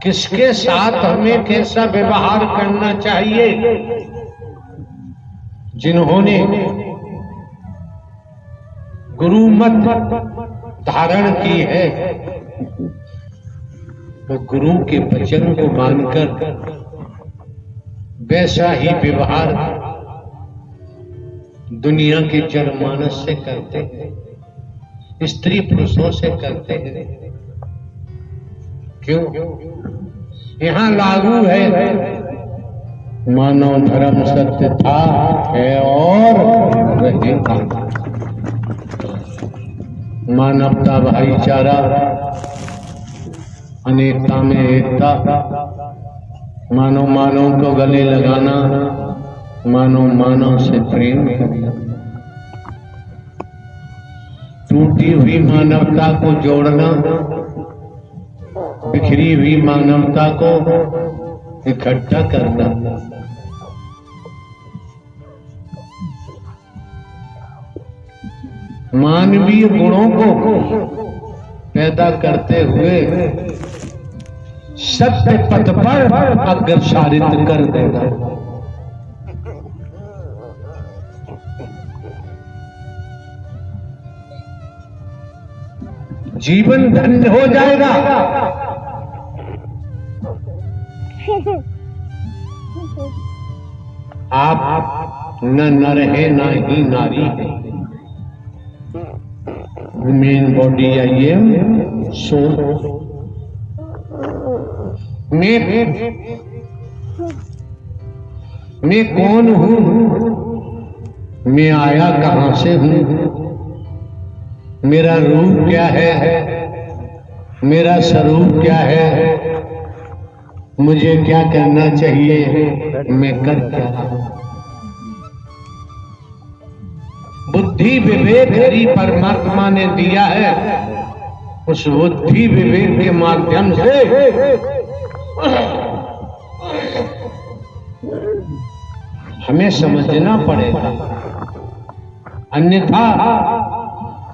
किसके साथ हमें कैसा व्यवहार करना चाहिए। जिन्होंने गुरु मत धारण की है वो गुरु के वचन को मानकर वैसा ही व्यवहार दुनिया के जनमानस से करते हैं, स्त्री पुरुषों से करते हैं। क्यों? यहां लागू है मानव धर्म सत्य था, है और रहेगा। मानवता, भाईचारा, अनेकता में एकता, मानव मानव को गले लगाना, मानव मानव से प्रेम करना, टूटी हुई मानवता को जोड़ना, बिखरी हुई मानवता को इकट्ठा करना। मानवीय गुणों को पैदा करते हुए सत्य पथ पर अग्रसारित कर देगा। जीवन धन्य हो जाएगा। आप न नर है न ही नारी है। मेन बॉडी आई एम सोल। मैं कौन हूं? मैं आया कहां से हूं? मेरा रूप क्या है? मेरा स्वरूप क्या है? मुझे क्या करना चाहिए? मैं कर क्या रहा हूं? बुद्धि विवेक हरि परमात्मा ने दिया है। उस बुद्धि विवेक के माध्यम से हमें समझना पड़ेगा, अन्यथा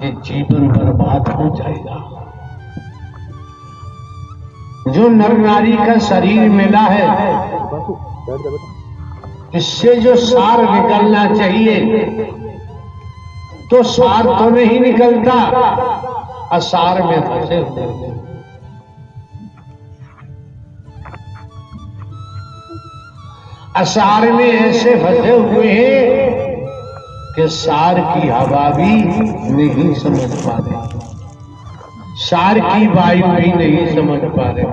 ये जीवन बर्बाद हो जाएगा। जो नर नारी का शरीर मिला है, इससे जो सार निकलना चाहिए तो सार तो नहीं निकलता, असार में फंसे हुए। असार में ऐसे फंसे हुए हैं कि सार की हवा भी नहीं समझ पा रहे, सार की वायु भी नहीं समझ पा रहे।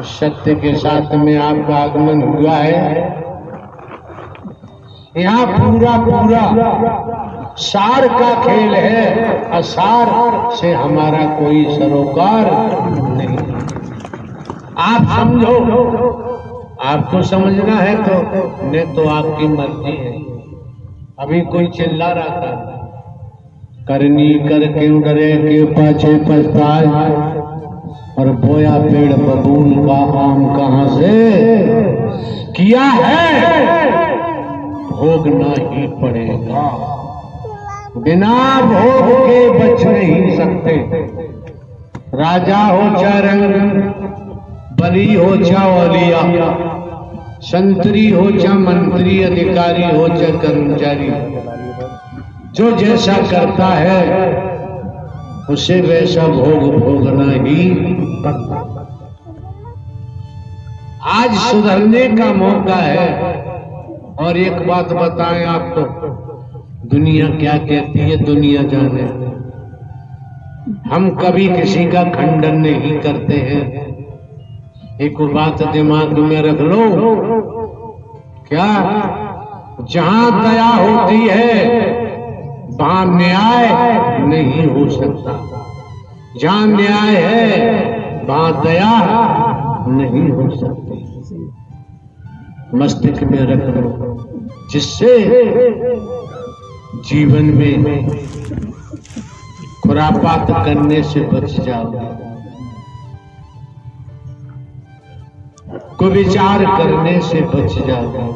सत्य के साथ में आपका आगमन हुआ है। यहाँ पूरा पूरा सार का खेल है, असार से हमारा कोई सरोकार नहीं। आप समझो, आपको समझना है तो नहीं तो आपकी मर्जी है। अभी कोई चिल्ला रहा था, करनी कर क्यों डरे के पाछे पछताए, और बोया पेड़ बबूल का आम कहां से, किया है भोगना ही पड़ेगा। बिना भोग के बच नहीं सकते। राजा हो चाहे रंग, बली हो चाहे औलिया, संतरी हो चाहे मंत्री, अधिकारी हो चाहे कर्मचारी, जो जैसा करता है उसे वैसा भोग भोगना ही पड़ता। आज सुधरने का मौका है। और एक बात बताएं आपको, दुनिया क्या कहती है दुनिया जाने। हम कभी किसी का खंडन नहीं करते हैं। एक बात दिमाग में रख लो, क्या जहां दया होती है वहां न्याय नहीं हो सकता। जहां न्याय है वहां दया नहीं हो सकती। मस्तिष्क में रख लो, जिससे जीवन में खुरापात करने से बच जाओगे, कुविचार करने से बच जाओगे,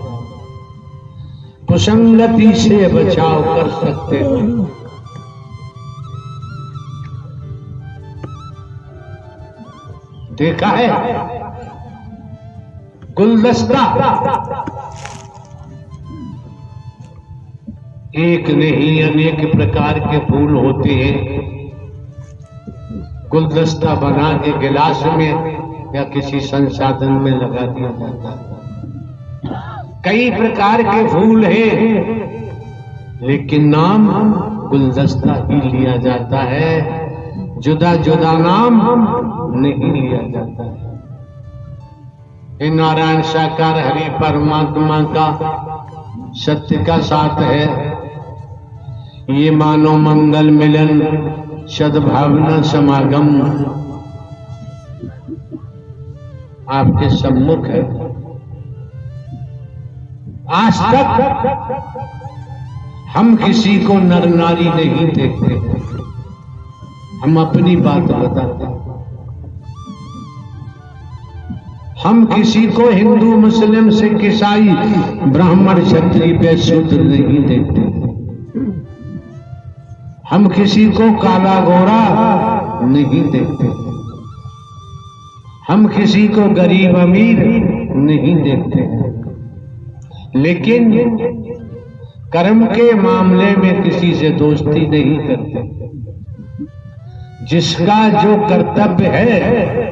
कुसंगति से बचाव कर सकते हो। देखा है गुलदस्ता एक नहीं अनेक प्रकार के फूल होते हैं। गुलदस्ता बना के गिलास में या किसी संसाधन में लगा दिया जाता है। कई प्रकार के फूल हैं लेकिन नाम गुलदस्ता ही लिया जाता है, जुदा जुदा नाम नहीं लिया जाता है। ये नारायण साकार हरि परमात्मा का सत्य का साथ है। ये मानो मंगल मिलन सद्भावना समागम आपके सम्मुख है। आज तक हम किसी को नर नारी नहीं देखते, हम अपनी बात बताते हैं। हम किसी को हिंदू मुस्लिम सिख ईसाई ब्राह्मण क्षत्रिय वैश्य शूद्र नहीं देखते। हम किसी को काला गोरा नहीं देखते। हम किसी को गरीब अमीर नहीं देखते। लेकिन कर्म के मामले में किसी से दोस्ती नहीं करते। जिसका जो कर्तव्य है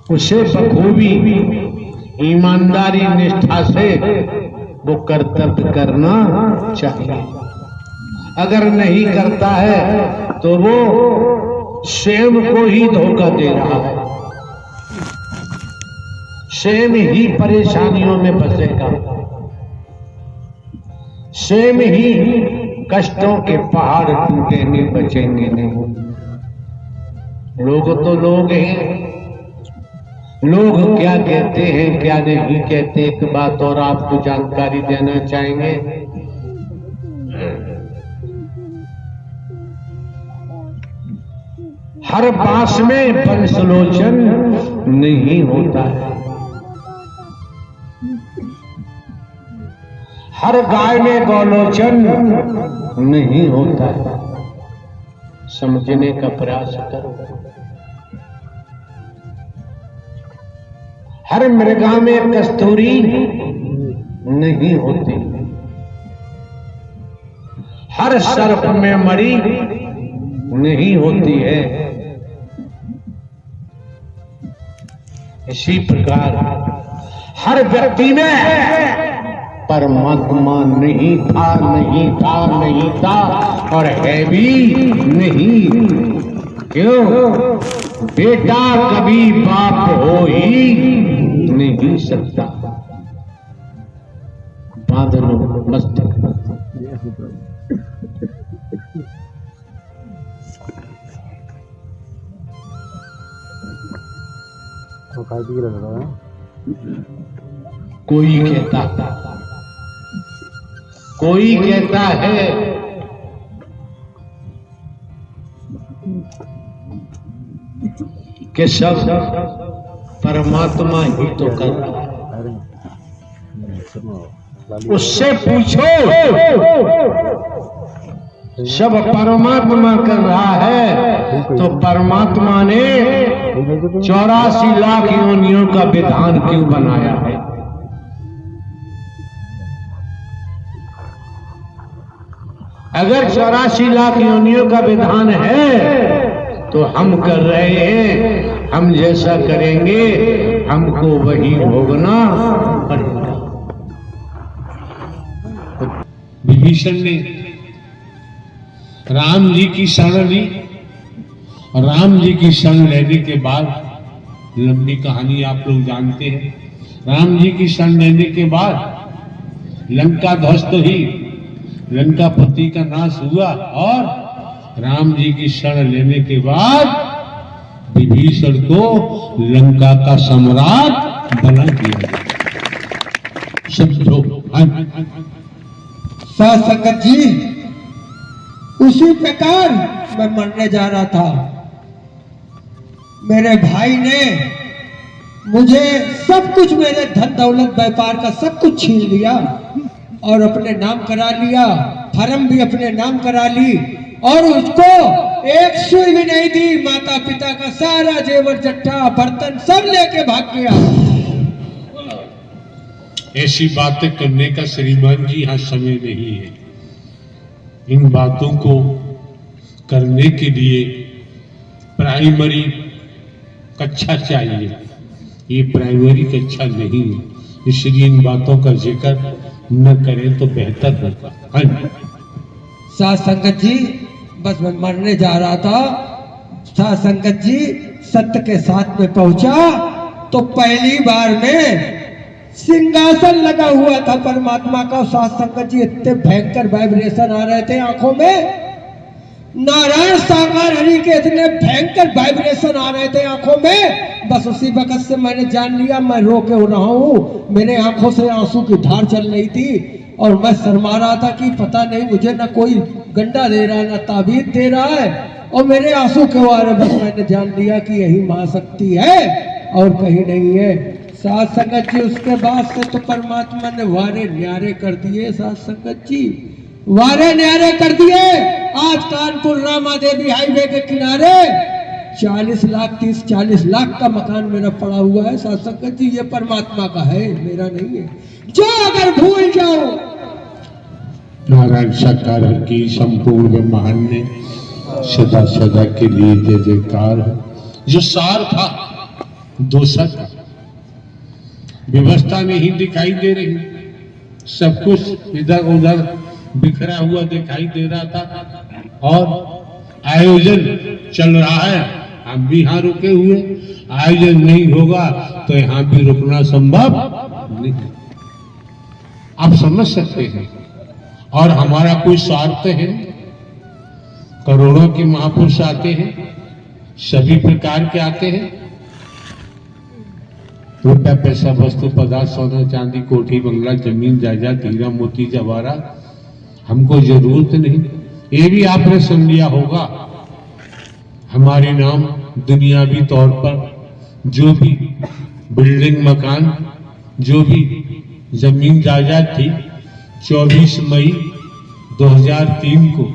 उसे बखूबी ईमानदारी निष्ठा से वो कर्तव्य करना चाहिए। अगर नहीं करता है तो वो स्वयं को ही धोखा दे रहा है, स्वयं ही परेशानियों में फंसेगा, स्वयं ही कष्टों के पहाड़ टूटेंगे, बचेंगे नहीं। लोग तो लोग हैं, लोग क्या कहते हैं क्या नहीं कहते। एक बात और आपको जानकारी देना चाहेंगे। हर बांस में बंसलोचन नहीं होता है, हर गाय में गौलोचन नहीं होता है। समझने का प्रयास करो। हर मृगा में कस्तूरी नहीं होती, हर सर्प में मणि नहीं होती है। इसी प्रकार हर व्यक्ति में परमात्मा नहीं था, नहीं था, नहीं था और है भी नहीं। क्यों? बेटा कभी बाप हो ही नहीं सकता। बादलों मस्तक कोई कहता है कि सब परमात्मा ही तो कर रहा है। उससे पूछो, सब परमात्मा कर रहा है तो परमात्मा ने 84 लाख योनियों का विधान क्यों बनाया है? अगर 84 लाख योनियों का विधान है तो हम कर रहे हैं, हम जैसा करेंगे हमको वही भोगना पड़ेगा। विभीषण ने राम जी की शरण ली और राम जी की शरण लेने के बाद लंबी कहानी आप लोग जानते हैं। राम जी की शरण लेने के बाद लंका ध्वस्त हुई, लंकापति का नाश हुआ और राम जी की शरण लेने के बाद विभीषण को लंका का सम्राट बना दिया गया। समझो संगत जी, उसी प्रकार मैं मरने जा रहा था। मेरे भाई ने मुझे सब कुछ, मेरे धन दौलत व्यापार का सब कुछ छीन लिया और अपने नाम करा लिया, फर्म भी अपने नाम करा ली और उसको एक सुई भी नहीं दी। माता पिता का सारा जेवर जट्टा बर्तन सब लेके भाग गया। ऐसी बातें करने का श्रीमान जी यहाँ समय नहीं है। इन बातों को करने के लिए प्राइमरी कक्षा चाहिए, ये प्राइमरी कक्षा नहीं है, इसलिए इन बातों का जिक्र न करें तो बेहतर होगा। हाँ जी। साथ संगत जी, बस मैं मरने जा रहा था। साथ संगत जी सत्य के साथ में पहुंचा तो पहली बार में सिंहासन लगा हुआ था परमात्मा का। साथ संगत जी इतने भयंकर वाइब्रेशन आ रहे थे आंखों में। नारायण साकार हरि के इतने भयंकर वाइब्रेशन आ रहे थे आंखों में। बस उसी वक्त से मैंने जान लिया मैं रो के हो रहा हूँ। मेरे आंखों से आंसू की धार चल रही थी और मैं शर्मा रहा था कि पता नहीं मुझे ना कोई गंडा दे रहा है ना ताबीज दे रहा है और मेरे आंसू क्यों आ रहे। बस मैंने जान लिया कि यही महाशक्ति है और कहीं नहीं है। साथ संगत जी उसके बाद से तो परमात्मा ने वारे न्यारे कर दिए। साथ संगत जी वारे न्यारे कर दिए। आज कानपुर रामा देवी हाईवे के किनारे 40 लाख का मकान मेरा पड़ा हुआ है। साथ संगत जी ये परमात्मा का है, मेरा नहीं है। जो अगर भूल जाओ नारायण साकार की संपूर्ण ब्रह्मांड ने सदा सदा के लिए जय जयकार हो। जो सार था दोषा था, व्यवस्था नहीं दिखाई दे रही, सब कुछ इधर उधर बिखरा हुआ दिखाई दे रहा था और आयोजन चल रहा है, हम भी यहाँ रुके हुए। आयोजन नहीं होगा तो यहाँ भी रुकना संभव नहीं। आप समझ सकते हैं। और हमारा कोई स्वार्थ है? करोड़ों के महापुरुष आते हैं, सभी प्रकार के आते हैं। रुपया पैसा वस्तु पदार्थ सोना चांदी कोठी बंगला जमीन जायदाद हीरा मोती जवाहरात हमको जरूरत नहीं। ये भी आपने सुन लिया होगा। हमारे नाम दुनियावी तौर पर जो भी बिल्डिंग मकान जो भी जमीन जायदाद थी 24 मई 2003 को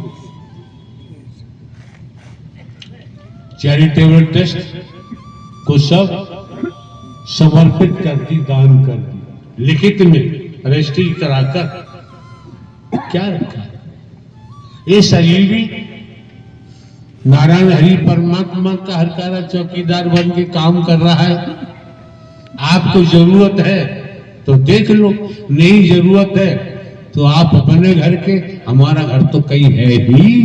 चैरिटेबल ट्रस्ट को सब समर्पित कर दी, दान कर दी। लिखित में रजिस्ट्री कराकर क्या रखा है? ये शरीर भी नारायण हरि परमात्मा का हरकारा चौकीदार बन के काम कर रहा है। आपको जरूरत है तो देख लो, नहीं जरूरत है तो आप अपने घर के, हमारा घर तो कहीं है ही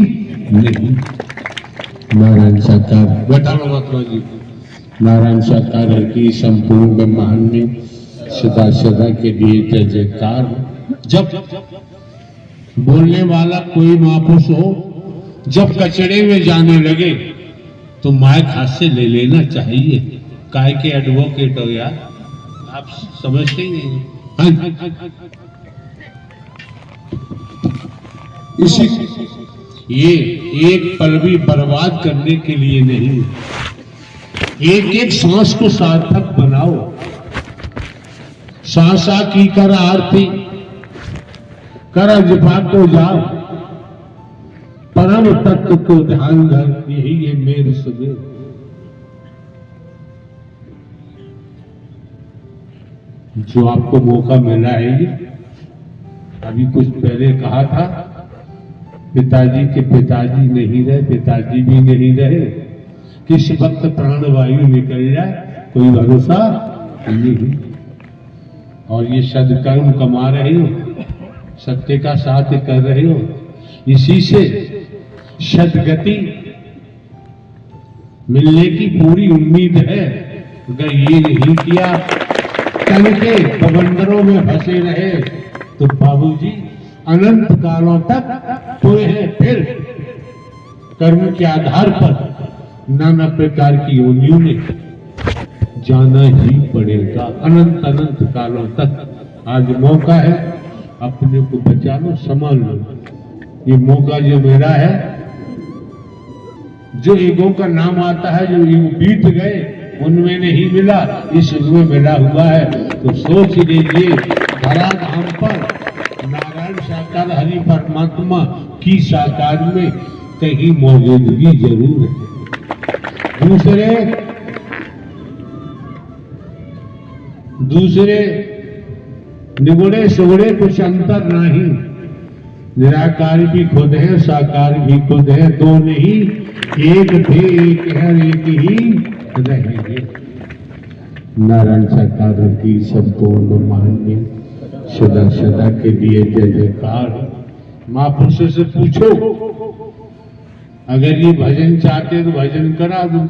नहीं। नारायण साकार बैठा लो महात्मा जी। नारायण साकार की संपूर्ण ब्रह्मांड में सदा सदा के लिए जय जयकार हो। जब बोलने वाला कोई महापुरुष हो, जब कचड़े में जाने लगे तो माइक हाथ से ले लेना चाहिए। काय के एडवोकेट हो यार, आप समझते ही नहीं। हाँ, इसी ये एक पल भी बर्बाद करने के लिए नहीं, एक एक सांस को सार्थक बनाओ। सांसा की कर आरती कर जपा को जाओ, परम तत्व को ध्यान धर, यही है मेरे सुबह। जो आपको मौका मिला है ये, अभी कुछ पहले कहा था पिताजी के पिताजी नहीं रहे, पिताजी भी नहीं रहे, किस वक्त प्राणवायु निकल जाए कोई भरोसा नहीं। और ये सदकर्म कमा रहे हो, सत्य का साथ कर रहे हो, इसी से सदगति मिलने की पूरी उम्मीद है। अगर ये नहीं किया, तन के बवंडरों में फंसे रहे तो बाबूजी अनंत कालों तक सोए हैं। फिर कर्म के आधार पर नाना प्रकार की योनियों में जाना ही पड़ेगा, अनंत अनंत कालों तक। आज मौका है, अपने को बचा लो, संभाल लो। ये मौका जो मेरा है, जो ईगो का नाम आता है, जो युग बीत गए उनमें नहीं मिला, इस युग में मिला हुआ है। तो सोच लीजिए, धराधाम पर नारायण साकार हरि परमात्मा की साकार में कहीं मौजूदगी जरूर है। दूसरे निगुड़े सुगड़े कुछ अंतर नहीं, निराकार भी खुद है, साकार भी खुद है, दो नहीं एक थे, एक है, एक ही रहेंगे। नारायण साकार की संपूर्ण मान्य सदा सदा के लिए जय जयकार। महापुरुषों से पूछो, अगर ये भजन चाहते तो भजन करा दो।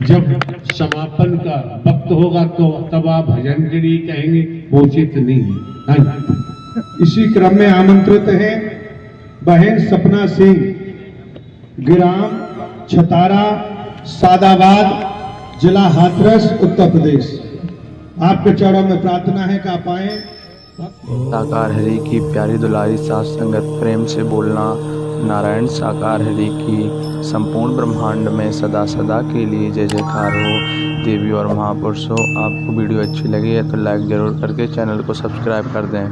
जब समापन का वक्त होगा तो तब आप भजन के लिए कहेंगे, उचित नहीं है। इसी क्रम में आमंत्रित हैं बहन सपना सिंह, ग्राम छतारा, सादाबाद, जिला हाथरस, उत्तर प्रदेश। आपके चरणों में प्रार्थना है कि आप आए। साकार हरि की प्यारी दुलारी साथ संगत प्रेम से बोलना। नारायण साकार हरि की संपूर्ण ब्रह्मांड में सदा सदा के लिए जय जयकार हो। देवी और महापुरुषों, आपको वीडियो अच्छी लगी है तो लाइक ज़रूर करके चैनल को सब्सक्राइब कर दें।